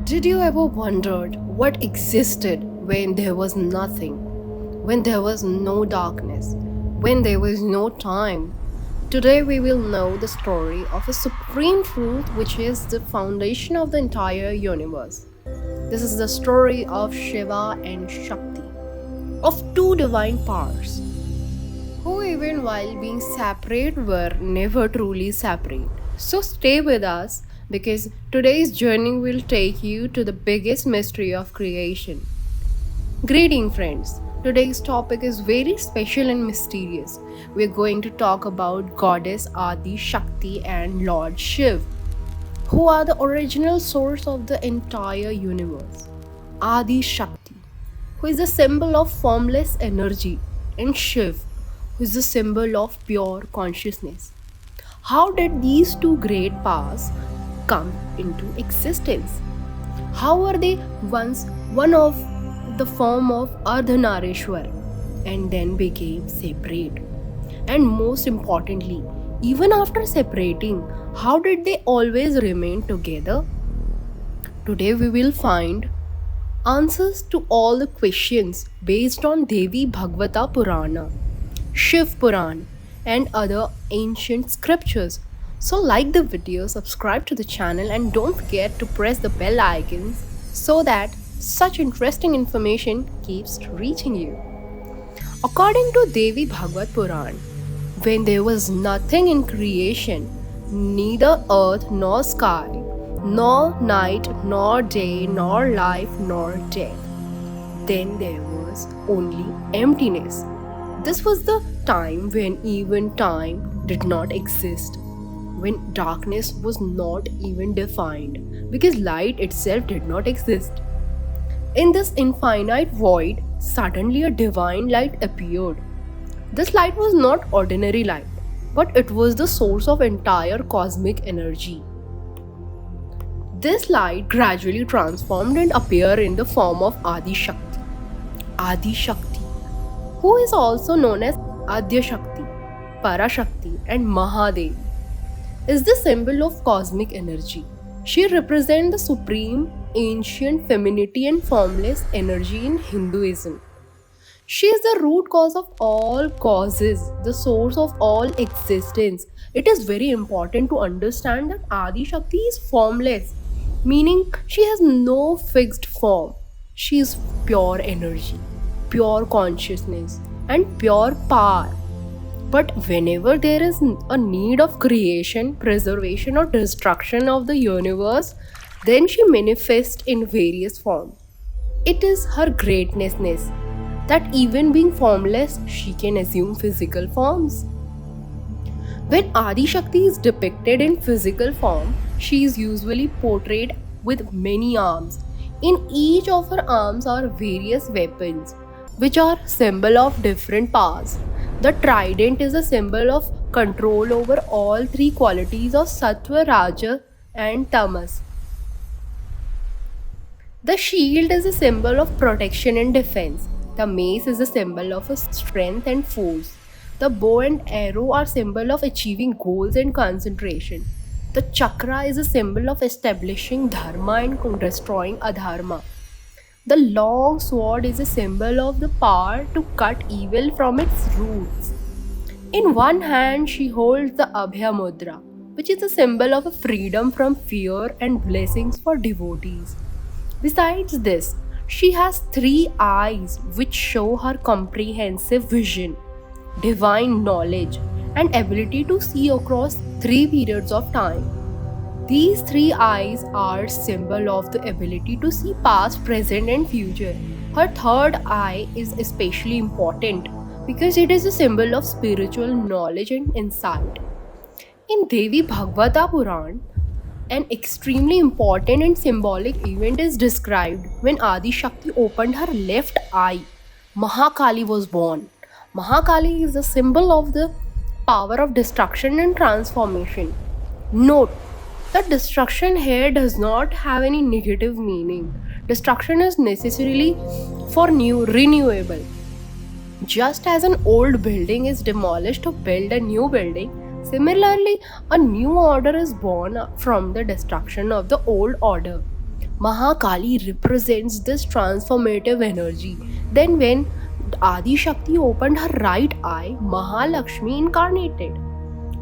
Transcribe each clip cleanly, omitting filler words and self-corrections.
Did you ever wondered what existed when there was nothing? When there was no darkness? When there was no time? Today we will know the story of a supreme truth which is the foundation of the entire universe. This is the story of Shiva and Shakti, of two divine powers, who even while being separate were never truly separate. So stay with us because today's journey will take you to the biggest mystery of creation. Greeting friends. Today's topic is very special and mysterious. We're going to talk about Goddess Adi Shakti and Lord Shiv, who are the original source of the entire universe. Adi Shakti, who is the symbol of formless energy, and Shiv, who is the symbol of pure consciousness. How did these two great powers come into existence? How were they once one of the form of Ardhanarishwar and then became separate? And most importantly, even after separating, how did they always remain together? Today we will find answers to all the questions based on Devi Bhagavata Purana, Shiv Puran, and other ancient scriptures. So, like the video, subscribe to the channel, and don't forget to press the bell icons so that such interesting information keeps reaching you. According to Devi Bhagavad Puran, when there was nothing in creation, neither earth nor sky, nor night nor day, nor life nor death, then there was only emptiness. This was the time when even time did not exist, when darkness was not even defined, because light itself did not exist. In this infinite void, suddenly a divine light appeared. This light was not ordinary light, but it was the source of entire cosmic energy. This light gradually transformed and appeared in the form of Adi Shakti. Adi Shakti, who is also known as Adya Shakti, Parashakti, and Mahadev, is the symbol of cosmic energy. She represents the supreme, ancient femininity and formless energy in Hinduism. She is the root cause of all causes, the source of all existence. It is very important to understand that Adi Shakti is formless, meaning she has no fixed form. She is pure energy, pure consciousness, and pure power. But whenever there is a need of creation, preservation, or destruction of the universe, then she manifests in various forms. It is her greatness that even being formless, she can assume physical forms. When Adi Shakti is depicted in physical form, she is usually portrayed with many arms. In each of her arms are various weapons, which are symbol of different powers. The trident is a symbol of control over all three qualities of Sattva, Raja, and Tamas. The shield is a symbol of protection and defense. The mace is a symbol of strength and force. The bow and arrow are symbol of achieving goals and concentration. The chakra is a symbol of establishing dharma and destroying adharma. The long sword is a symbol of the power to cut evil from its roots. In one hand, she holds the Abhya Mudra, which is a symbol of a freedom from fear and blessings for devotees. Besides this, she has three eyes which show her comprehensive vision, divine knowledge, and ability to see across three periods of time. These three eyes are symbol of the ability to see past, present, and future. Her third eye is especially important because it is a symbol of spiritual knowledge and insight. In Devi Bhagavata Puran, an extremely important and symbolic event is described when Adi Shakti opened her left eye. Mahakali was born. Mahakali is a symbol of the power of destruction and transformation. Note that destruction here does not have any negative meaning. Destruction is necessarily for new renewable. Just as an old building is demolished to build a new building, similarly, a new order is born from the destruction of the old order. Mahakali represents this transformative energy. Then, when Adi Shakti opened her right eye, Mahalakshmi incarnated.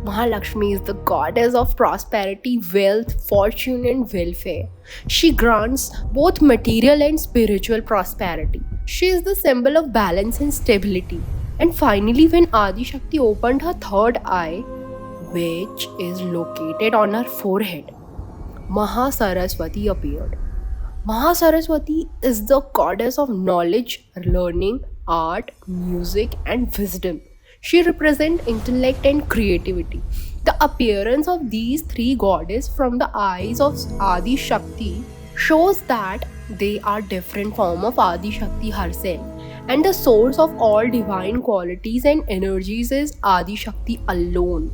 Mahalakshmi is the goddess of prosperity, wealth, fortune, and welfare. She grants both material and spiritual prosperity. She is the symbol of balance and stability. And finally, when Adi Shakti opened her third eye, which is located on her forehead, Mahasaraswati appeared. Mahasaraswati is the goddess of knowledge, learning, art, music, and wisdom. She represents intellect and creativity. The appearance of these three goddesses from the eyes of Adi Shakti shows that they are different form of Adi Shakti herself, and the source of all divine qualities and energies is Adi Shakti alone.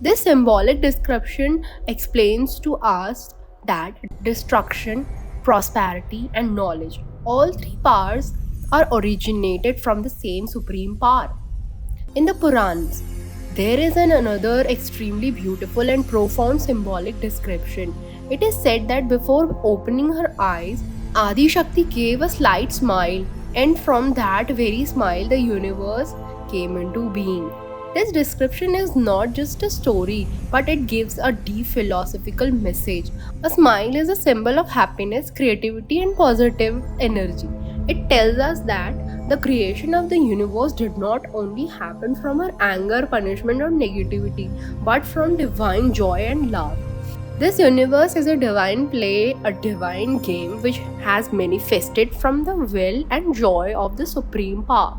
This symbolic description explains to us that destruction, prosperity, and knowledge, all three powers, are originated from the same supreme power. In the Puranas, there is another extremely beautiful and profound symbolic description. It is said that before opening her eyes, Adi Shakti gave a slight smile, and from that very smile, the universe came into being. This description is not just a story, but it gives a deep philosophical message. A smile is a symbol of happiness, creativity, and positive energy. It tells us that the creation of the universe did not only happen from our anger, punishment, or negativity, but from divine joy and love. This universe is a divine play, a divine game which has manifested from the will and joy of the supreme power.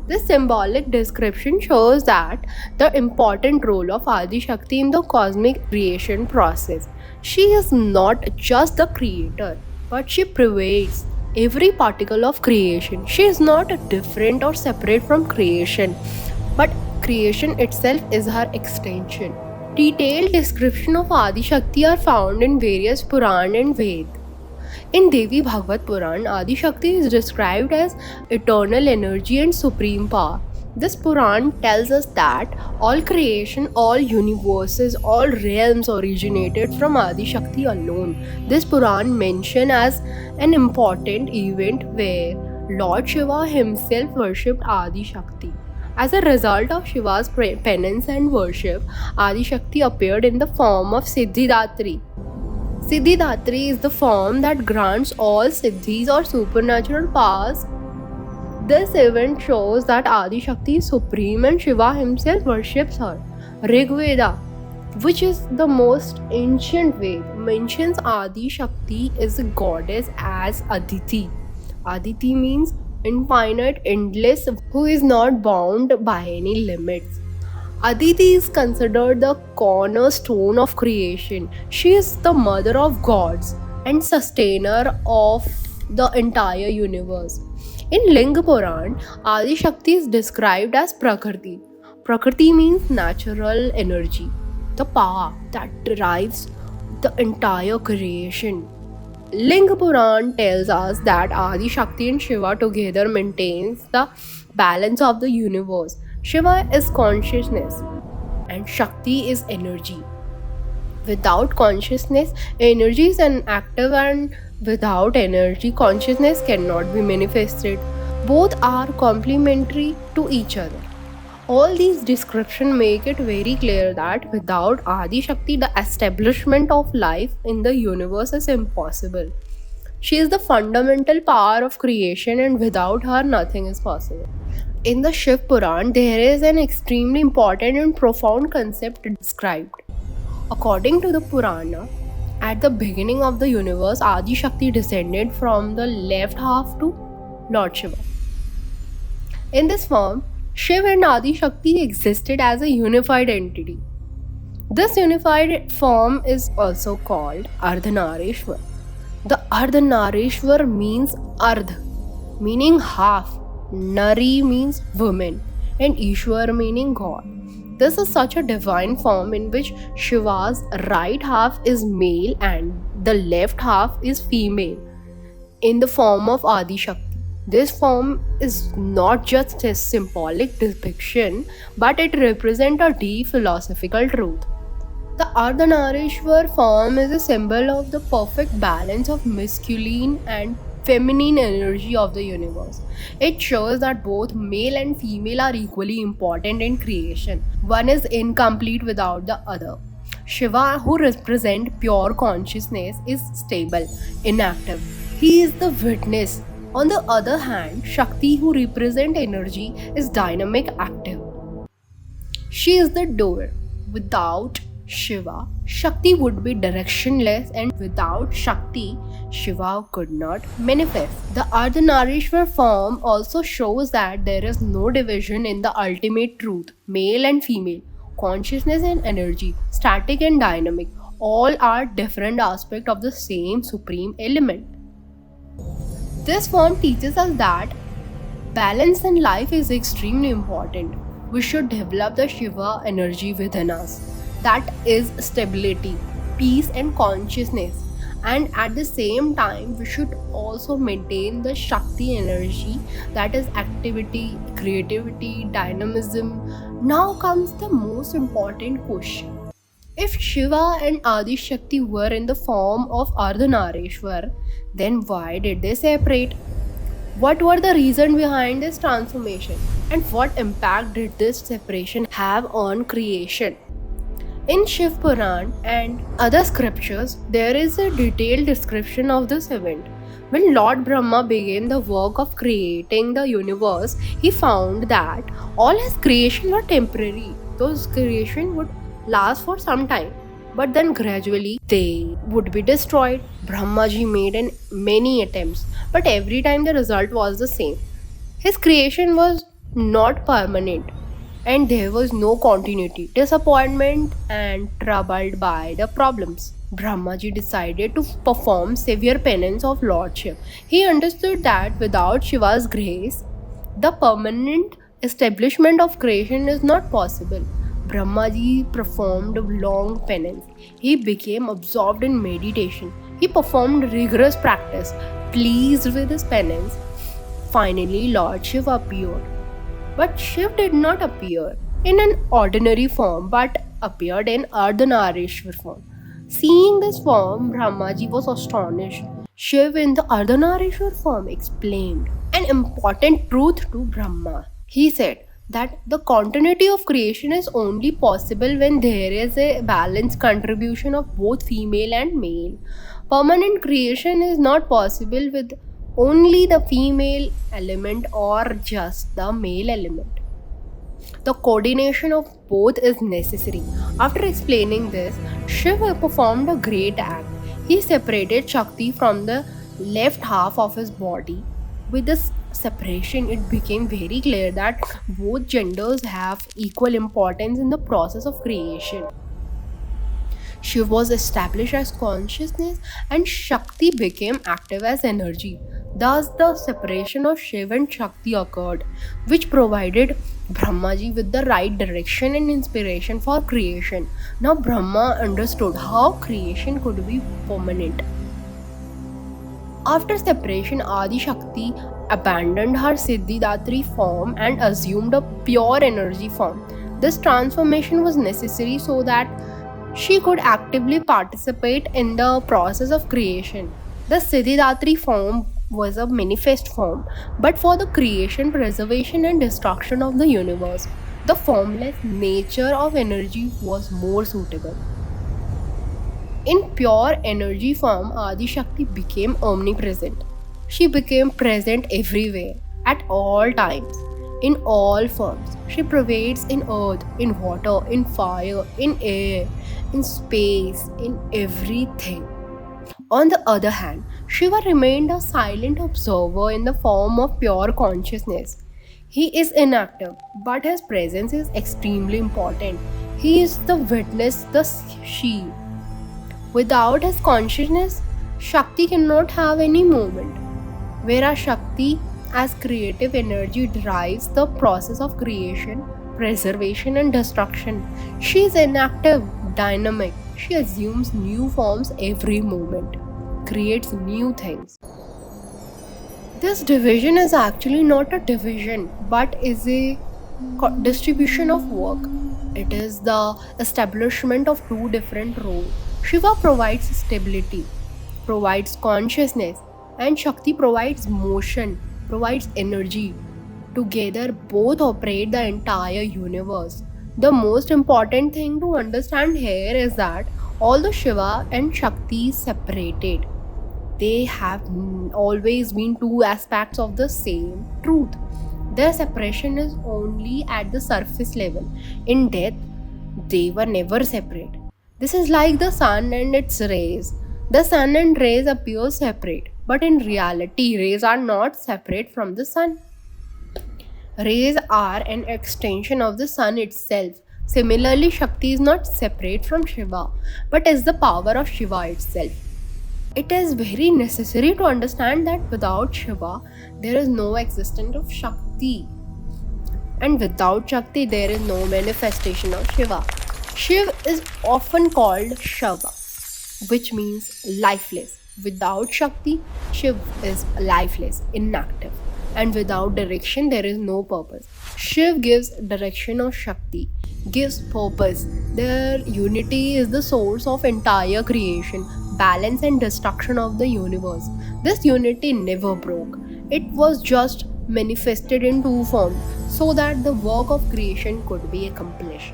This symbolic description shows that the important role of Adi Shakti in the cosmic creation process. She is not just the creator, but she pervades every particle of creation. She is not different or separate from creation, but creation itself is her extension. Detailed description of Adi Shakti are found in various Puran and Ved. In Devi Bhagavad Puran, Adi Shakti is described as eternal energy and supreme power. This Puran tells us that all creation, all universes, all realms originated from Adi Shakti alone. This Puran mentions as an important event where Lord Shiva himself worshipped Adi Shakti. As a result of Shiva's penance and worship, Adi Shakti appeared in the form of Siddhidatri. Siddhidatri is the form that grants all siddhis or supernatural powers. This event shows that Adi Shakti is supreme and Shiva himself worships her. Rig Veda, which is the most ancient Ved, mentions Adi Shakti is a goddess as Aditi. Aditi means infinite, endless, who is not bound by any limits. Aditi is considered the cornerstone of creation. She is the mother of gods and sustainer of the entire universe. In Linga Puran, Adi Shakti is described as Prakriti. Prakriti means natural energy, the power that drives the entire creation. Linga Puran tells us that Adi Shakti and Shiva together maintains the balance of the universe. Shiva is consciousness and Shakti is energy. Without consciousness, energy is inactive, and without energy, consciousness cannot be manifested. Both are complementary to each other. All these descriptions make it very clear that without Adi Shakti, the establishment of life in the universe is impossible. She is the fundamental power of creation, and without her, nothing is possible. In the Shiv Puran, there is an extremely important and profound concept described. According to the Purana, at the beginning of the universe, Adi Shakti descended from the left half to Lord Shiva. In this form, Shiv and Adi Shakti existed as a unified entity. This unified form is also called Ardhanarishwar. The Ardhanarishwar means Ardh, meaning half, Nari means woman, and Ishwar meaning God. This is such a divine form in which Shiva's right half is male and the left half is female in the form of Adi Shakti. This form is not just a symbolic depiction, but it represents a deep philosophical truth. The Ardhanarishwar form is a symbol of the perfect balance of masculine and feminine energy of the universe. It shows that both male and female are equally important in creation. One is incomplete without the other. Shiva, who represents pure consciousness, is stable, inactive. He is the witness. On the other hand, Shakti, who represents energy, is dynamic, active. She is the door. Without Shiva, Shakti would be directionless, and without Shakti, Shiva could not manifest. The Ardhanarishwar form also shows that there is no division in the ultimate truth, male and female, consciousness and energy, static and dynamic, all are different aspects of the same supreme element. This form teaches us that balance in life is extremely important. We should develop the Shiva energy within us. That is stability, peace, and consciousness. And at the same time, we should also maintain the Shakti energy, that is activity, creativity, dynamism. Now comes the most important question. If Shiva and Adi Shakti were in the form of Ardhanarishwar, then why did they separate? What were the reasons behind this transformation? And what impact did this separation have on creation? In Shiv Puran and other scriptures, there is a detailed description of this event. When Lord Brahma began the work of creating the universe, he found that all his creation were temporary. Those creation would last for some time, but then gradually they would be destroyed. Brahmaji made many attempts, but every time the result was the same. His creation was not permanent, and there was no continuity, disappointment, and troubled by the problems. Brahmaji decided to perform severe penance of Lordship. He understood that without Shiva's grace, the permanent establishment of creation is not possible. Brahmaji performed long penance. He became absorbed in meditation. He performed rigorous practice. Pleased with his penance, finally Lord Shiva appeared. But Shiv did not appear in an ordinary form but appeared in Ardhanarishwar form. Seeing this form, Brahmaji was astonished. Shiv in the Ardhanarishwar form explained an important truth to Brahma. He said that the continuity of creation is only possible when there is a balanced contribution of both female and male. Permanent creation is not possible with only the female element or just the male element. The coordination of both is necessary. After explaining this, Shiva performed a great act. He separated Shakti from the left half of his body. With this separation, it became very clear that both genders have equal importance in the process of creation. Shiv was established as consciousness and Shakti became active as energy. Thus, the separation of Shiv and Shakti occurred, which provided Brahmaji with the right direction and inspiration for creation. Now, Brahma understood how creation could be permanent. After separation, Adi Shakti abandoned her Siddhidatri form and assumed a pure energy form. This transformation was necessary so that she could actively participate in the process of creation. The Siddhidatri form was a manifest form, but for the creation, preservation, and destruction of the universe, the formless nature of energy was more suitable. In pure energy form, Adi Shakti became omnipresent. She became present everywhere, at all times, in all forms. She pervades in earth, in water, in fire, in air, in space, in everything. On the other hand, Shiva remained a silent observer in the form of pure consciousness. He is inactive, but his presence is extremely important. He is the witness, the shield. Without his consciousness, Shakti cannot have any movement. Whereas Shakti, as creative energy, drives the process of creation, preservation, and destruction. She is inactive, dynamic. She assumes new forms every moment, creates new things. This division is actually not a division but is a distribution of work. It is the establishment of two different roles. Shiva provides stability, provides consciousness, and Shakti provides motion, provides energy. Together, both operate the entire universe. The most important thing to understand here is that although Shiva and Shakti separated, they have always been two aspects of the same truth. Their separation is only at the surface level. In death, they were never separate. This is like the sun and its rays. The sun and rays appear separate, but in reality, rays are not separate from the sun. Rays are an extension of the sun itself. Similarly, Shakti is not separate from Shiva, but is the power of Shiva itself. It is very necessary to understand that without Shiva, there is no existence of Shakti. And without Shakti, there is no manifestation of Shiva. Shiv is often called Shava, which means lifeless. Without Shakti, Shiv is lifeless, inactive. And without direction, there is no purpose. Shiv gives direction of Shakti, gives purpose. Their unity is the source of entire creation, balance, and destruction of the universe. This unity never broke, it was just manifested in two forms so that the work of creation could be accomplished.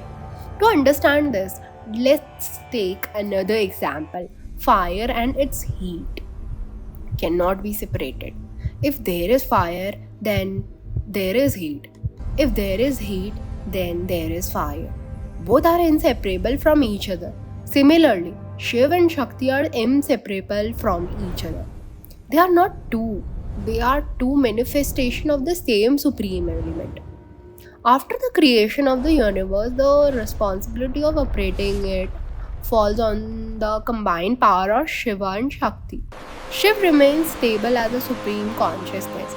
To understand this, let's take another example. Fire and its heat cannot be separated. If there is fire, then there is heat. If there is heat, then there is fire. Both are inseparable from each other. Similarly, Shiv and Shakti are inseparable from each other. They are not two, they are two manifestations of the same supreme element. After the creation of the universe, the responsibility of operating it falls on the combined power of Shiva and Shakti. Shiv remains stable as a supreme consciousness.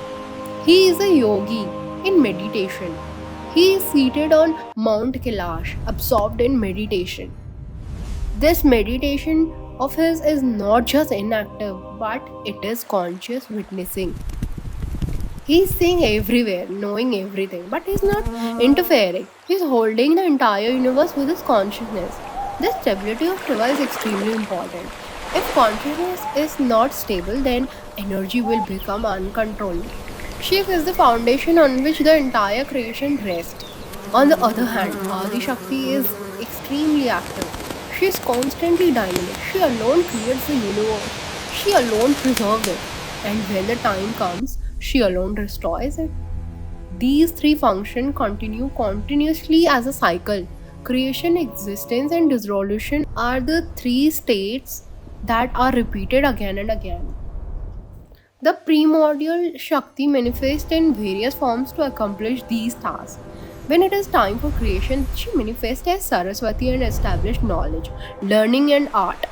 He is a yogi in meditation. He is seated on Mount Kailash, absorbed in meditation. This meditation of his is not just inactive, but it is conscious witnessing. He's seeing everywhere, knowing everything, but he's not interfering. He's holding the entire universe with his consciousness. This stability of Shiva is extremely important. If consciousness is not stable, then energy will become uncontrolled. Shiva is the foundation on which the entire creation rests. On the other hand, Adi Shakti is extremely active. She is constantly dynamic. She alone creates the universe. She alone preserves it. And when the time comes, she alone destroys it. These three functions continue continuously as a cycle. Creation, existence, and dissolution are the three states that are repeated again and again. The primordial Shakti manifests in various forms to accomplish these tasks. When it is time for creation, she manifests as Saraswati and established knowledge, learning, and art.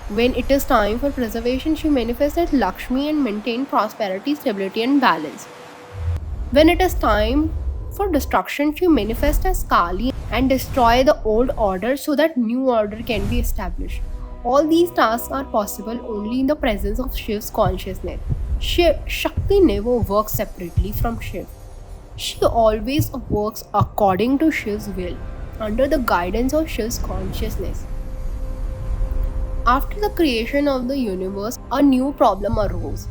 When it is time for preservation, she manifests as Lakshmi and maintains prosperity, stability, and balance. When it is time for destruction, she manifests as Kali and destroy the old order so that new order can be established. All these tasks are possible only in the presence of Shiv's consciousness. Shakti never works separately from Shiv. She always works according to Shiv's will, under the guidance of Shiv's consciousness. After the creation of the universe, a new problem arose.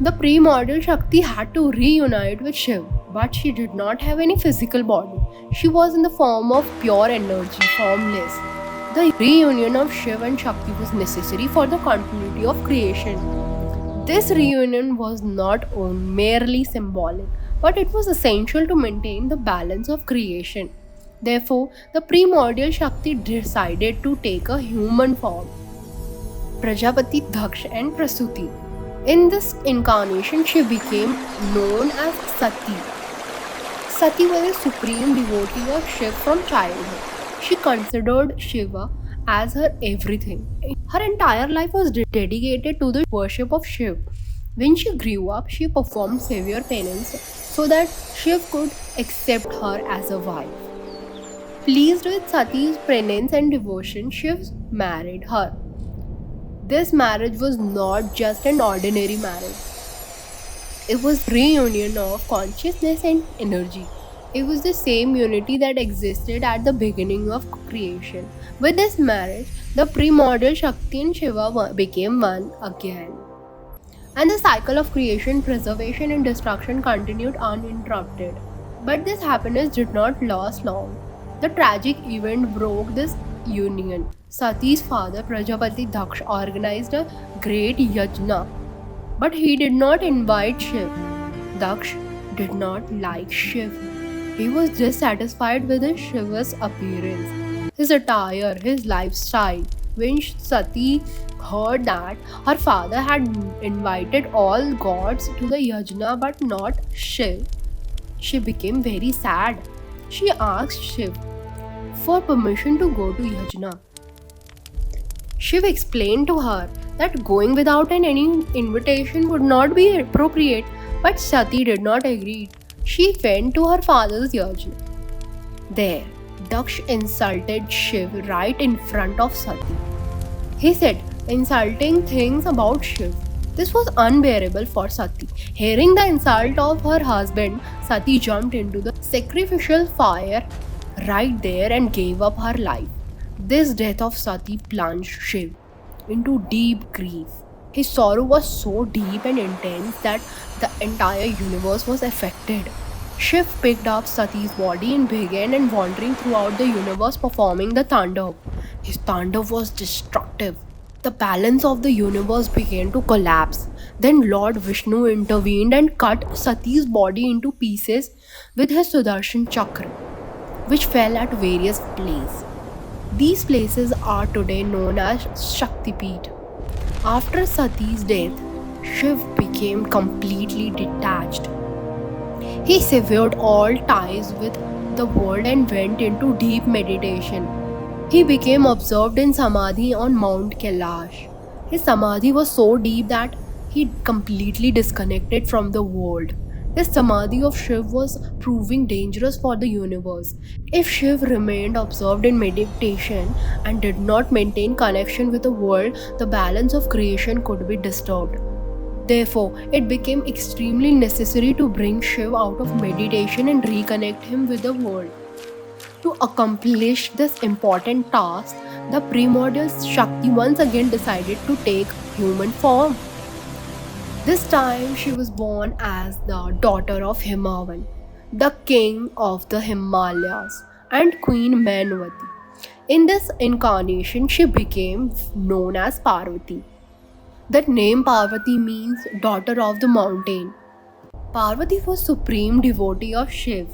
The primordial Shakti had to reunite with Shiv, but she did not have any physical body. She was in the form of pure energy, formless. The reunion of Shiv and Shakti was necessary for the continuity of creation. This reunion was not merely symbolic, but it was essential to maintain the balance of creation. Therefore, the primordial Shakti decided to take a human form. Prajapati, Daksh, and Prasuti. In this incarnation, she became known as Sati. Sati was a supreme devotee of Shiv from childhood. She considered Shiva as her everything. Her entire life was dedicated to the worship of Shiv. When she grew up, she performed severe penance so that Shiv could accept her as a wife. Pleased with Sati's penance and devotion, Shiv married her. This marriage was not just an ordinary marriage. It was reunion of consciousness and energy. It was the same unity that existed at the beginning of creation. With this marriage, the primordial Shakti and Shiva became one again. And the cycle of creation, preservation, and destruction continued uninterrupted. But this happiness did not last long. The tragic event broke this union. Sati's father, Prajapati Daksh, organized a great yajna, but he did not invite Shiv. Daksh did not like Shiv. He was dissatisfied with his Shiva's appearance, his attire, his lifestyle. When Sati heard that her father had invited all gods to the yajna but not Shiv, she became very sad. She asked Shiv for permission to go to yajna. Shiv explained to her that going without any invitation would not be appropriate, but Sati did not agree. She went to her father's yajna. There, Daksh insulted Shiv right in front of Sati. He said insulting things about Shiv. This was unbearable for Sati. Hearing the insult of her husband, Sati jumped into the sacrificial fire right there and gave up her life. This death of Sati plunged Shiv into deep grief. His sorrow was so deep and intense that the entire universe was affected. Shiv picked up Sati's body and began wandering throughout the universe performing the Tandav. His Tandav was destructive. The balance of the universe began to collapse. Then Lord Vishnu intervened and cut Sati's body into pieces with his Sudarshan Chakra, which fell at various places. These places are today known as Shaktipeeth. After Sati's death, Shiv became completely detached. He severed all ties with the world and went into deep meditation. He became absorbed in Samadhi on Mount Kailash. His Samadhi was so deep that he completely disconnected from the world. This Samadhi of Shiv was proving dangerous for the universe. If Shiv remained absorbed in meditation and did not maintain connection with the world, the balance of creation could be disturbed. Therefore, it became extremely necessary to bring Shiv out of meditation and reconnect him with the world. To accomplish this important task, the primordial Shakti once again decided to take human form. This time she was born as the daughter of Himavan, the king of the Himalayas, and Queen Manvati. In this incarnation, she became known as Parvati. That name Parvati means daughter of the mountain. Parvati was supreme devotee of Shiv.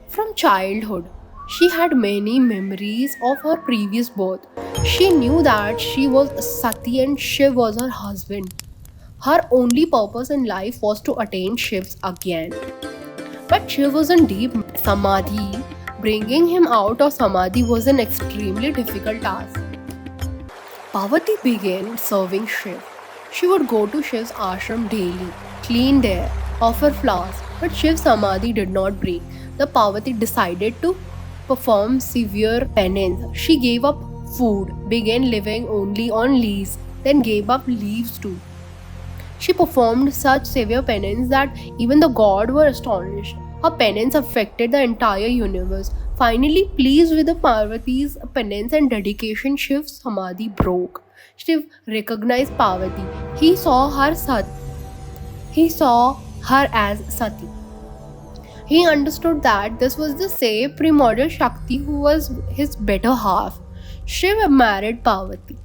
From childhood, she had many memories of her previous birth. She knew that she was Sati and Shiv was her husband. Her only purpose in life was to attain Shiv's again. But Shiv was in deep Samadhi. Bringing him out of Samadhi was an extremely difficult task. Parvati began serving Shiv. She would go to Shiv's ashram daily, clean there, offer flowers, but Shiv's Samadhi did not break. The Parvati decided to perform severe penance. She gave up food, began living only on leaves, then gave up leaves too. She performed such severe penance that even the gods were astonished. Her penance affected the entire universe. Finally, pleased with the Parvati's penance and dedication, Shiv's Samadhi broke. Shiv recognized Parvati. He saw her as Sati. He understood that this was the same primordial Shakti who was his better half. Shiv married Parvati,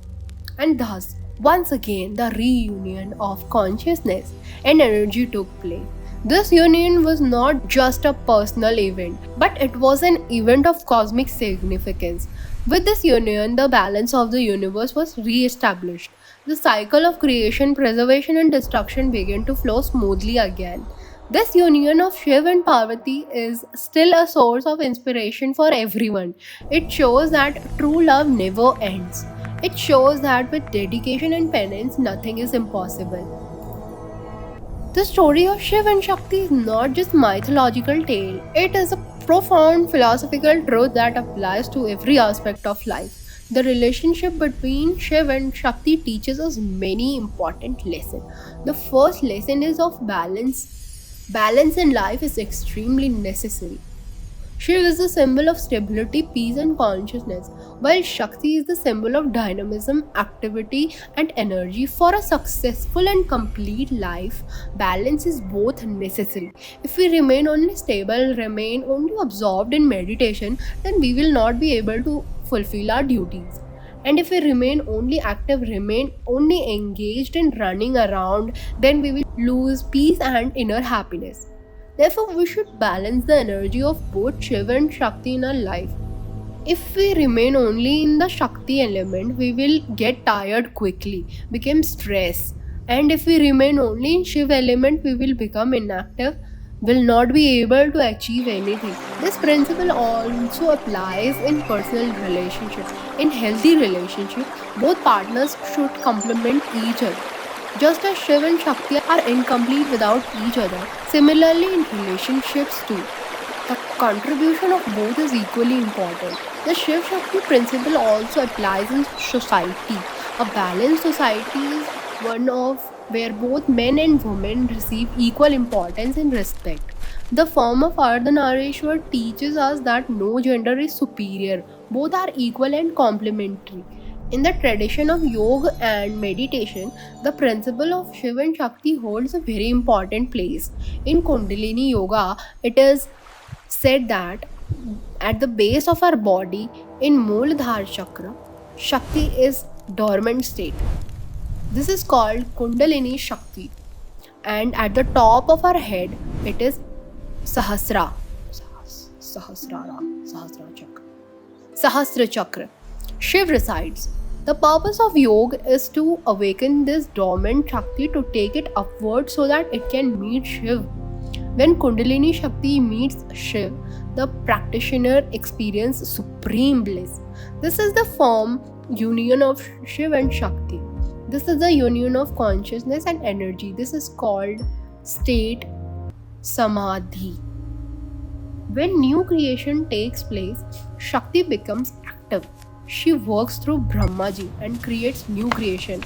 and thus, once again, the reunion of consciousness and energy took place. This union was not just a personal event, but it was an event of cosmic significance. With this union, the balance of the universe was re-established. The cycle of creation, preservation, and destruction began to flow smoothly again. This union of Shiv and Parvati is still a source of inspiration for everyone. It shows that true love never ends. It shows that with dedication and penance, nothing is impossible. The story of Shiv and Shakti is not just a mythological tale, it is a profound philosophical truth that applies to every aspect of life. The relationship between Shiv and Shakti teaches us many important lessons. The first lesson is of balance. Balance in life is extremely necessary. Shiv is the symbol of stability, peace, and consciousness, while Shakti is the symbol of dynamism, activity, and energy. For a successful and complete life, balance is both necessary. If we remain only stable, remain only absorbed in meditation, then we will not be able to fulfill our duties. And if we remain only active, remain only engaged in running around, then we will lose peace and inner happiness. Therefore, we should balance the energy of both Shiva and Shakti in our life. If we remain only in the Shakti element, we will get tired quickly, become stressed. And if we remain only in Shiva element, we will become inactive, will not be able to achieve anything. This principle also applies in personal relationship. In healthy relationship, both partners should complement each other. Just as Shiv and Shakti are incomplete without each other, similarly in relationships too, the contribution of both is equally important. The Shiv Shakti principle also applies in society. A balanced society is one of where both men and women receive equal importance and respect. The form of Ardhanarishwar teaches us that no gender is superior, both are equal and complementary. In the tradition of yoga and meditation, the principle of Shiva and Shakti holds a very important place. In Kundalini Yoga, it is said that at the base of our body, in Mooladhara Chakra, Shakti is dormant state. This is called Kundalini Shakti. And at the top of our head, it is Sahasra. Sahasra Chakra. Sahasra Chakra. Shiv resides. The purpose of yoga is to awaken this dormant Shakti to take it upward so that it can meet Shiv. When Kundalini Shakti meets Shiv, the practitioner experiences supreme bliss. This is the form union of Shiv and Shakti. This is the union of consciousness and energy. This is called state samadhi. When new creation takes place, Shakti becomes active. She works through Brahmaji and creates new creation.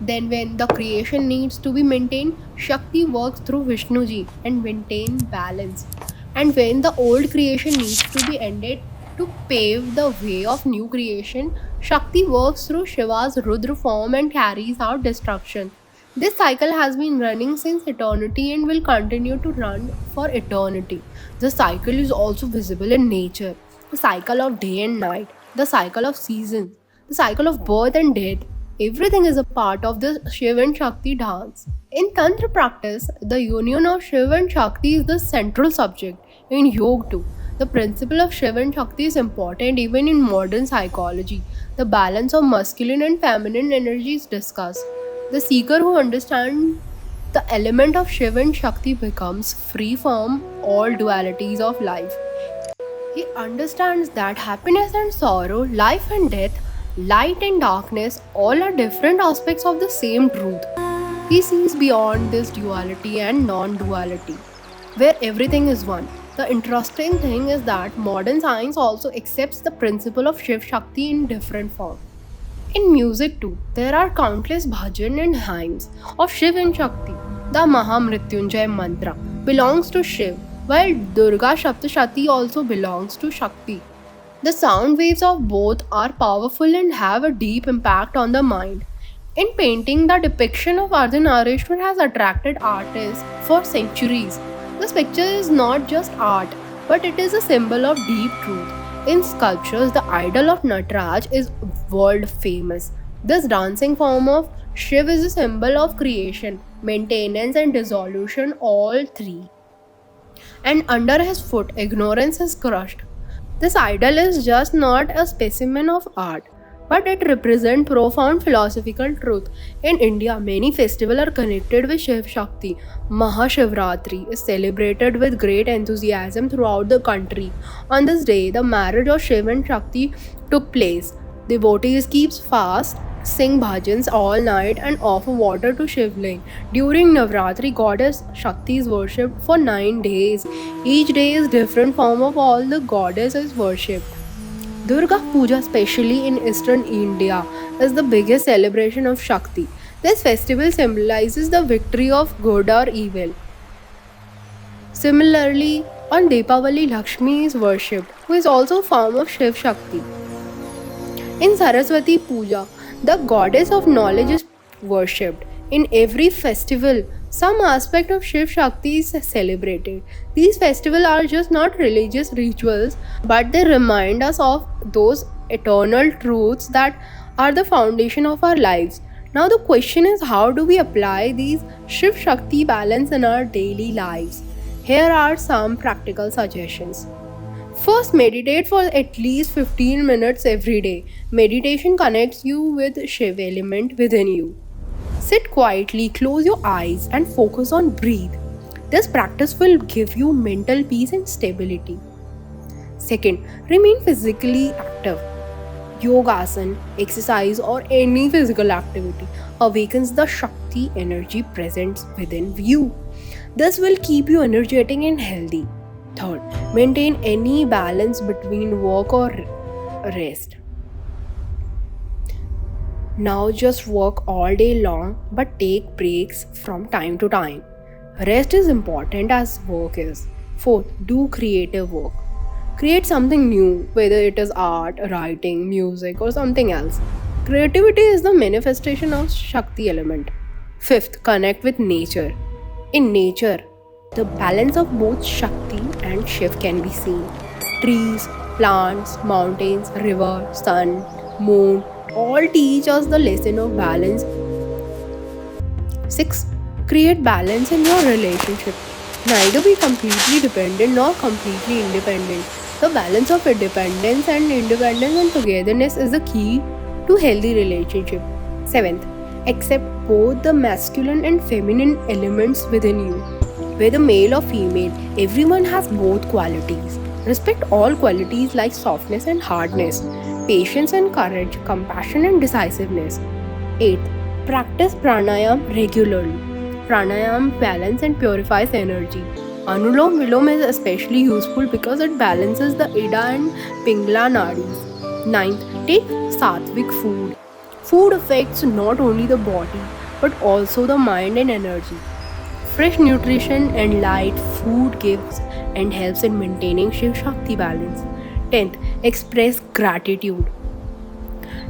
Then when the creation needs to be maintained, Shakti works through Vishnuji and maintain balance. And when the old creation needs to be ended to pave the way of new creation, Shakti works through Shiva's Rudra form and carries out destruction. This cycle has been running since eternity and will continue to run for eternity. The cycle is also visible in nature. The cycle of day and night, the cycle of seasons, the cycle of birth and death. Everything is a part of the Shiva and Shakti dance. In Tantra practice, the union of Shiva and Shakti is the central subject. In yoga too, the principle of Shiva and Shakti is important even in modern psychology. The balance of masculine and feminine energy is discussed. The seeker who understands the element of Shiva and Shakti becomes free from all dualities of life. He understands that happiness and sorrow, life and death, light and darkness, all are different aspects of the same truth. He sees beyond this duality and non duality, where everything is one. The interesting thing is that modern science also accepts the principle of Shiv Shakti in different form. In music too, there are countless bhajan and hymns of Shiv and Shakti. The Mahamrityunjay mantra belongs to Shiv, while Durga Shaptashati also belongs to Shakti. The sound waves of both are powerful and have a deep impact on the mind. In painting, the depiction of Ardhanarishwar has attracted artists for centuries. This picture is not just art, but it is a symbol of deep truth. In sculptures, the idol of Nataraj is world famous. This dancing form of Shiv is a symbol of creation, maintenance, and dissolution, all three. And under his foot, ignorance is crushed. This idol is just not a specimen of art, but it represents profound philosophical truth. In India, many festivals are connected with Shiv Shakti. Mahashivratri is celebrated with great enthusiasm throughout the country. On this day, the marriage of Shiv and Shakti took place. Devotees keep fast, sing bhajans all night, and offer water to Shivling. During Navratri, goddess Shakti is worshipped for 9 days. Each day is different form of all the goddess is worshipped. Durga Puja, especially in eastern India, is the biggest celebration of Shakti. This festival symbolizes the victory of good or evil. Similarly, On Deepavali, Lakshmi is worshipped, who is also a form of Shiv Shakti. In Saraswati Puja, the goddess of knowledge is worshipped. In every festival, some aspect of Shiv Shakti is celebrated. These festivals are just not religious rituals, but they remind us of those eternal truths that are the foundation of our lives. Now, the question is, how do we apply these Shiv Shakti balance in our daily lives? Here are some practical suggestions. First, meditate for at least 15 minutes every day. Meditation connects you with Shiv element within you. Sit quietly, close your eyes, and focus on breathe. This practice will give you mental peace and stability. Second, remain physically active. Yogasana, exercise, or any physical activity awakens the Shakti energy present within you. This will keep you energetic and healthy. Third, maintain any balance between work or rest. Now just work all day long but take breaks from time to time. Rest is important as work is. Fourth, do creative work. Create something new, whether it is art, writing, music, or something else. Creativity is the manifestation of Shakti element. Fifth, connect with nature. In nature, the balance of both Shakti and Shiv can be seen. Trees, plants, mountains, river, sun, moon all teach us the lesson of balance. 6. Create balance in your relationship. Neither be completely dependent nor completely independent. The balance of independence and togetherness is the key to healthy relationship. 7th, accept both the masculine and feminine elements within you. Whether male or female, everyone has both qualities. Respect all qualities like softness and hardness, patience and courage, compassion and decisiveness. 8th, practice pranayam regularly. Pranayam balance and purifies energy. Anulom Vilom is especially useful because it balances the Ida and Pingla nadis. 9th, take sattvic food. Food affects not only the body but also the mind and energy. Fresh nutrition and light food gives and helps in maintaining Shiv Shakti balance. 10th, express gratitude.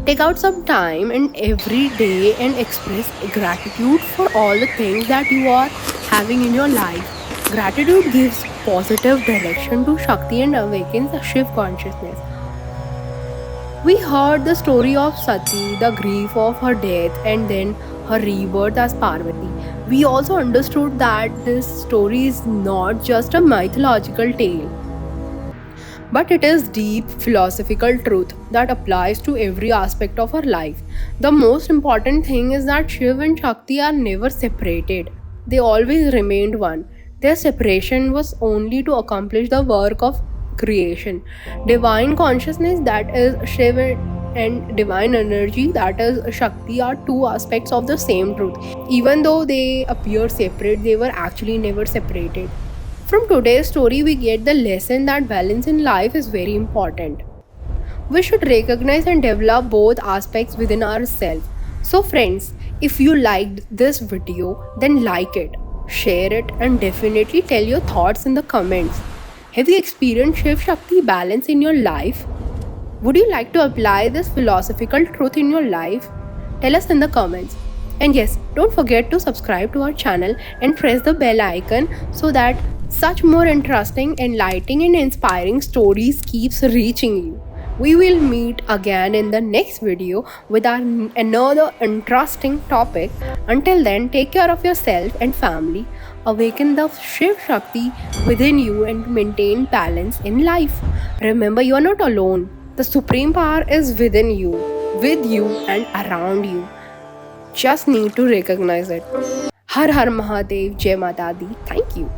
Take out some time and every day and express gratitude for all the things that you are having in your life. Gratitude gives positive direction to Shakti and awakens the Shiv consciousness. We heard the story of Sati, the grief of her death, and then her rebirth as Parvati. We also understood that this story is not just a mythological tale, but it is deep philosophical truth that applies to every aspect of our life. The most important thing is that Shiv and Shakti are never separated. They always remained one. Their separation was only to accomplish the work of creation. Divine consciousness, that is Shiv, and divine energy, that is Shakti, are two aspects of the same truth. Even though they appear separate, they were actually never separated. From today's story, we get the lesson that balance in life is very important. We should recognize and develop both aspects within ourselves. So, friends, if you liked this video, then like it, share it, and definitely tell your thoughts in the comments. Have you experienced Shiv Shakti balance in your life? Would you like to apply this philosophical truth in your life? Tell us in the comments. And yes, don't forget to subscribe to our channel and press the bell icon so that such more interesting, enlightening and inspiring stories keeps reaching you. We will meet again in the next video with another interesting topic. Until then, take care of yourself and family. Awaken the Shiv Shakti within you and maintain balance in life. Remember, you are not alone. The supreme power is within you, with you and around you. Just need to recognize it. Har Har Mahadev, Jai Mata Di. Thank you.